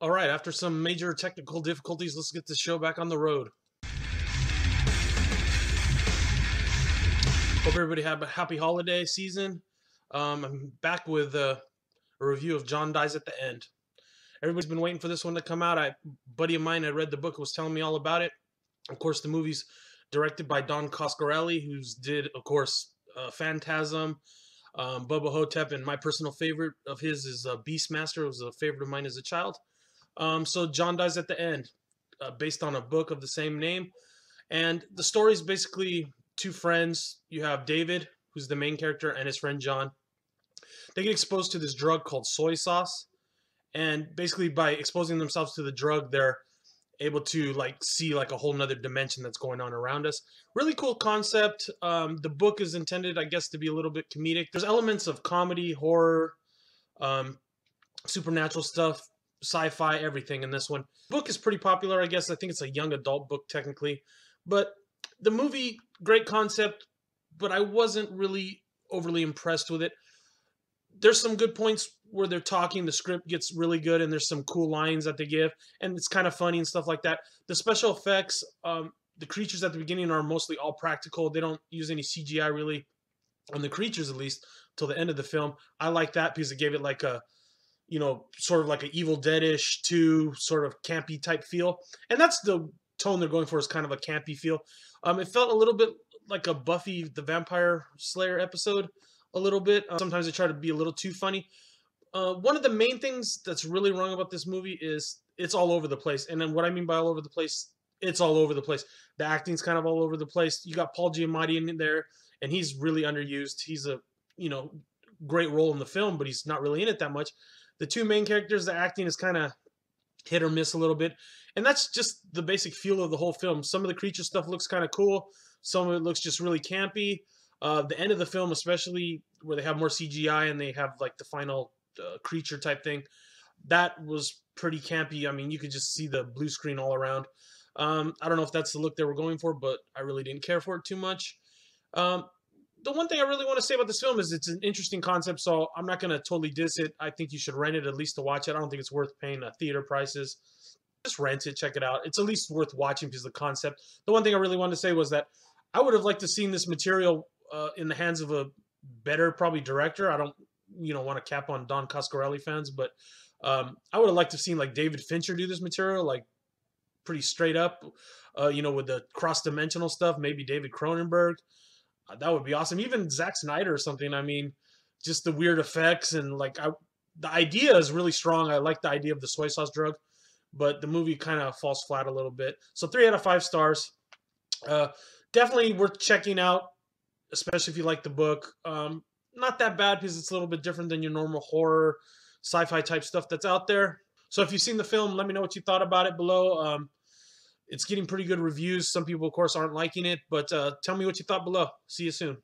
All right, after some major technical difficulties, let's get this show back on the road. Hope everybody had a happy holiday season. I'm back with a review of John Dies at the End. Everybody's been waiting for this one to come out. A buddy of mine had read the book, was telling me all about it. Of course, the movie's directed by Don Coscarelli, who's did, of course, Phantasm, Bubba Ho-Tep, and my personal favorite of his is Beastmaster. It was a favorite of mine as a child. So John Dies at the End, based on a book of the same name. And the story is basically two friends. You have David, who's the main character, and his friend John. They get exposed to this drug called soy sauce. And basically by exposing themselves to the drug, they're able to see a whole nother dimension that's going on around us. Really cool concept. The book is intended, I guess, to be a little bit comedic. There's elements of comedy, horror, supernatural stuff, sci-fi, everything in this one. The book is pretty popular, I guess. I think it's a young adult book technically. But the movie, great concept, but I wasn't really overly impressed with it. There's some good points where they're talking, the script gets really good, and there's some cool lines that they give, and it's kind of funny and stuff like that. The special effects, the creatures at the beginning are mostly all practical. They don't use any CGI really on the creatures, at least till the end of the film. I like that because it gave it like a, sort of like an Evil Dead-ish 2 sort of campy type feel, and that's the tone they're going for, is kind of a campy feel. It felt a little bit like a Buffy the Vampire Slayer episode, a little bit. Sometimes they try to be a little too funny. One of the main things that's really wrong about this movie is it's all over the place. And then what I mean by all over the place, it's all over the place. The acting's kind of all over the place. You got Paul Giamatti in there, and he's really underused. He's a, great role in the film, but he's not really in it that much. The two main characters, the acting is kind of hit or miss a little bit. And that's just the basic feel of the whole film. Some of the creature stuff looks kind of cool. Some of it looks just really campy. The end of the film, especially where they have more CGI and they have like the final creature type thing, that was pretty campy. I mean, you could just see the blue screen all around. I don't know if that's the look they were going for, but I really didn't care for it too much. The one thing I really want to say about this film is it's an interesting concept, so I'm not going to totally diss it. I think you should rent it at least to watch it. I don't think it's worth paying theater prices. Just rent it, check it out. It's at least worth watching because of the concept. The one thing I really wanted to say was that I would have liked to seen this material in the hands of a better, probably, director. I don't, want to cap on Don Coscarelli fans, but I would have liked to have seen like David Fincher do this material, like pretty straight up, with the cross-dimensional stuff. Maybe David Cronenberg. That would be awesome. Even Zack Snyder or something. I mean, just the weird effects and the idea is really strong. I like the idea of the soy sauce drug, but the movie kind of falls flat a little bit. So 3 out of 5 stars. Definitely worth checking out, especially if you like the book. Not that bad because it's a little bit different than your normal horror, sci-fi type stuff that's out there. So if you've seen the film, let me know what you thought about it below. It's getting pretty good reviews. Some people, of course, aren't liking it, but tell me what you thought below. See you soon.